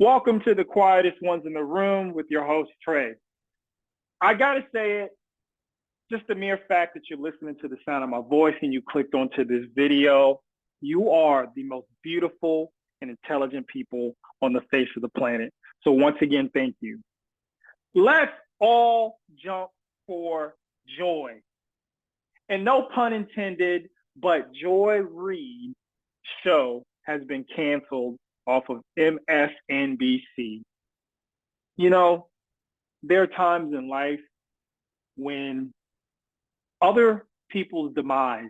Welcome to the quietest ones in the room with your host, Trey. I gotta say it, just the mere fact that you're listening to the sound of my voice and you clicked onto this video, you are the most beautiful and intelligent people on the face of the planet. So once again, thank you. Let's all jump for joy. And no pun intended, but Joy Reid show has been canceled off of MSNBC. You know, there are times in life when other people's demise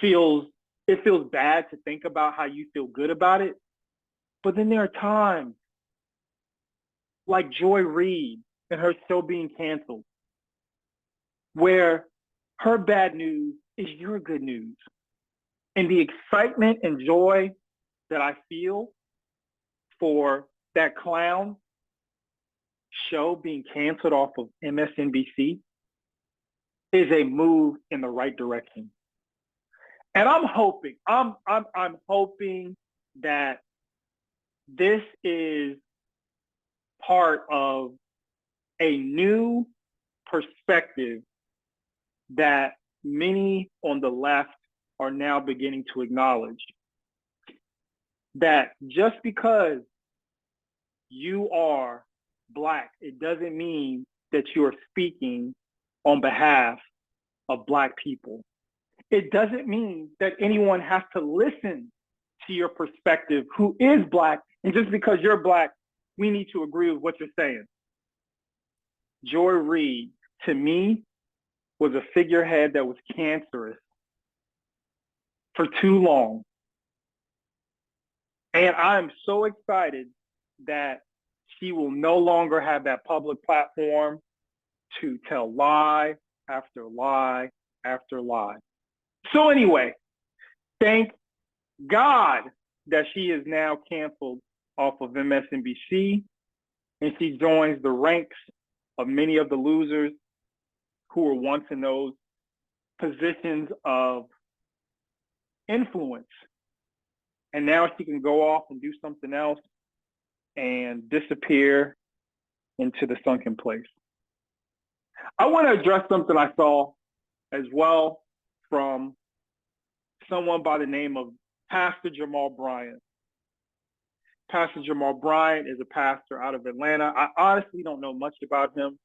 feels bad to think about how you feel good about it. But then there are times like Joy Reid and her show being canceled, where her bad news is your good news. And the excitement and joy that I feel for that clown show being canceled off of MSNBC is a move in the right direction. And I'm hoping that this is part of a new perspective that many on the left are now beginning to acknowledge. That just because you are Black, it doesn't mean that you are speaking on behalf of Black people. It doesn't mean that anyone has to listen to your perspective who is Black, and just because you're Black, we need to agree with what you're saying. Joy Reid, to me, was a figurehead that was cancerous for too long. And I'm so excited that she will no longer have that public platform to tell lie after lie after lie. So anyway, thank God that she is now canceled off of MSNBC, and she joins the ranks of many of the losers who were once in those positions of influence. And now she can go off and do something else and disappear into the sunken place. I want to address something I saw as well from someone by the name of Pastor Jamal Bryant. Pastor Jamal Bryant is a pastor out of Atlanta. I honestly don't know much about him,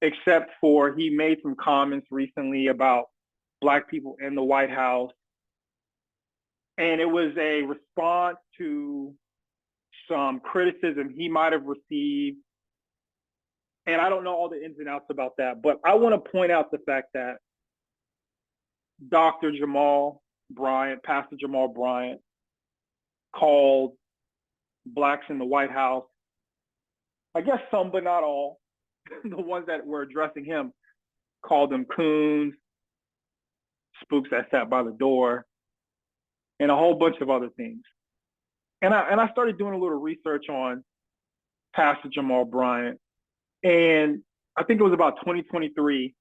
except for he made some comments recently about Black people in the White House. And it was a response to some criticism he might have received. And I don't know all the ins and outs about that, but I want to point out the fact that Dr. Jamal Bryant, Pastor Jamal Bryant, called Blacks in the White House, I guess some, but not all, the ones that were addressing him, called them coons, spooks that sat by the door, and a whole bunch of other things. And I started doing a little research on Pastor Jamal Bryant, and I think it was about 2023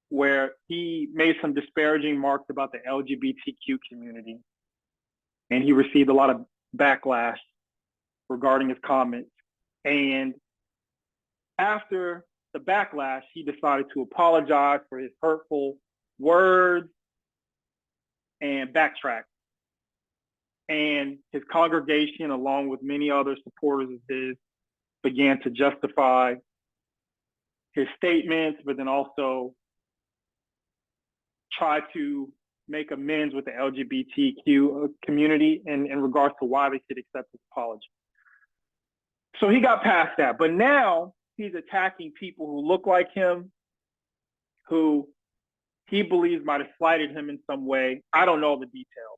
where he made some disparaging remarks about the LGBTQ community, and he received a lot of backlash regarding his comments. And after the backlash, he decided to apologize for his hurtful words and backtrack. And his congregation, along with many other supporters of his, began to justify his statements, but then also try to make amends with the LGBTQ community in regards to why they should accept his apology. So he got past that, but now he's attacking people who look like him, who he believes might have slighted him in some way. I don't know the details,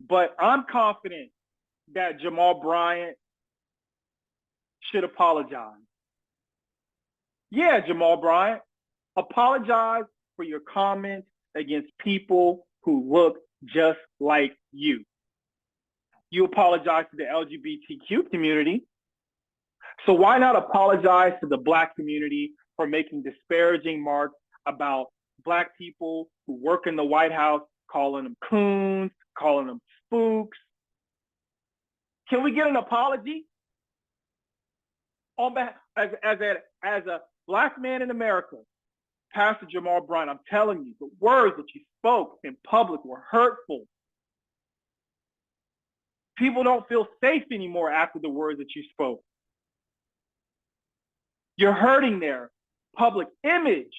but I'm confident that Jamal Bryant should apologize. Yeah, Jamal Bryant, apologize for your comments against people who look just like you. You apologize to the LGBTQ community. So why not apologize to the Black community for making disparaging remarks about Black people who work in the White House, calling them coons, calling them spooks? Can we get an apology on behalf as a Black man in America? Pastor Jamal Bryant, I'm telling you, the words that you spoke in public were hurtful. People don't feel safe anymore after the words that you spoke. You're hurting their public image.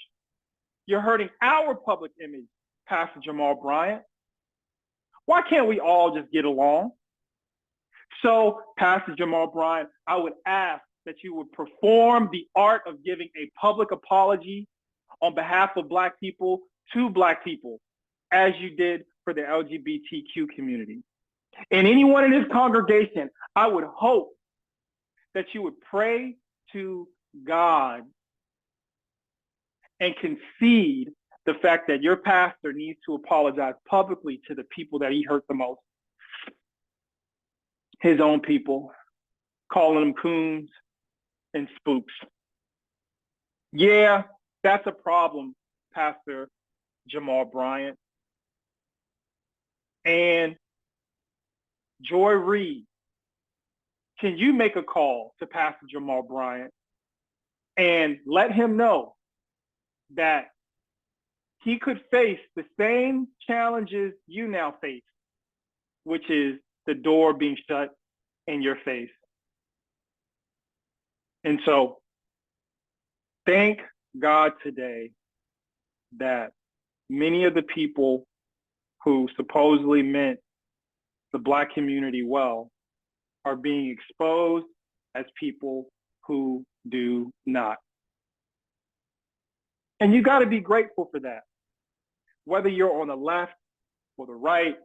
You're hurting our public image, Pastor Jamal Bryant. Why can't we all just get along? So, Pastor Jamal Bryant, I would ask that you would perform the art of giving a public apology on behalf of Black people to Black people, as you did for the LGBTQ community. And anyone in this congregation, I would hope that you would pray to God and concede the fact that your pastor needs to apologize publicly to the people that he hurt the most. His own people, calling them coons and spooks. Yeah, that's a problem, Pastor Jamal Bryant. And Joy Reid, can you make a call to Pastor Jamal Bryant and let him know that he could face the same challenges you now face, which is the door being shut in your face? And so, thank God today that many of the people who supposedly meant the Black community well are being exposed as people who do not. And you got to be grateful for that. Whether you're on the left or the right,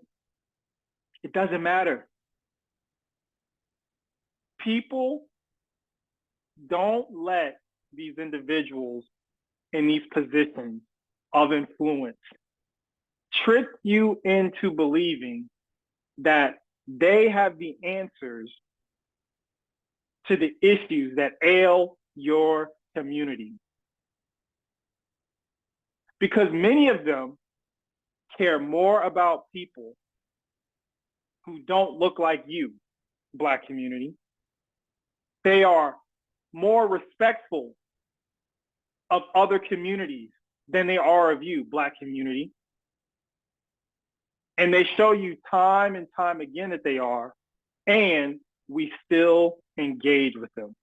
it doesn't matter. People don't let these individuals in these positions of influence trick you into believing that they have the answers to the issues that ail your community. Because many of them care more about people who don't look like you, Black community. They are more respectful of other communities than they are of you, Black community. And they show you time and time again that they are, and we still engage with them.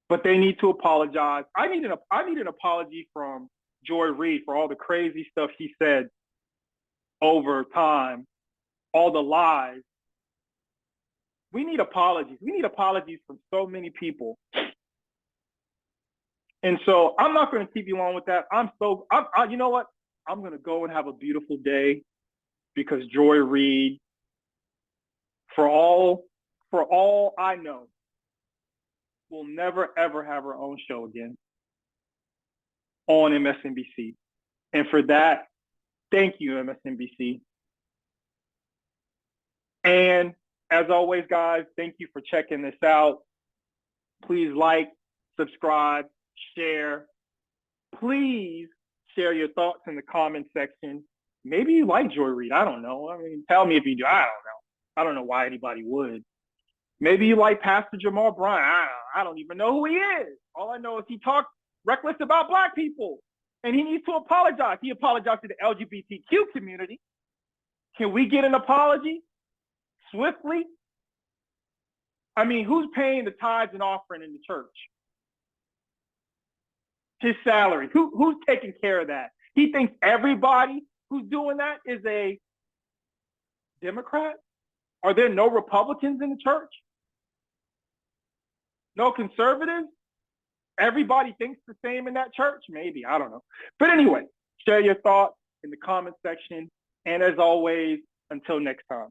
But they need to apologize. I need an apology from Joy Reid for all the crazy stuff she said over time, all the lies. We need apologies. We need apologies from so many people. And so I'm not going to keep you on with that. You know what? I'm going to go and have a beautiful day, because Joy Reid, for all I know, will never, ever have her own show again on MSNBC. And for that, thank you, MSNBC. And as always, guys, thank you for checking this out. Please like, subscribe, share. Please share your thoughts in the comment section. Maybe you like Joy Reid. I don't know. I mean, tell me if you do. I don't know. I don't know why anybody would. Maybe you like Pastor Jamal Bryant. I don't even know who he is. All I know is he talked reckless about Black people, and he needs to apologize. He apologized to the LGBTQ community. Can we get an apology swiftly? I mean, who's paying the tithes and offering in the church? His salary. Who's taking care of that? He thinks everybody who's doing that is a Democrat? Are there no Republicans in the church? No conservatives? Everybody thinks the same in that church? Maybe, I don't know. But anyway, share your thoughts in the comment section. And as always, until next time.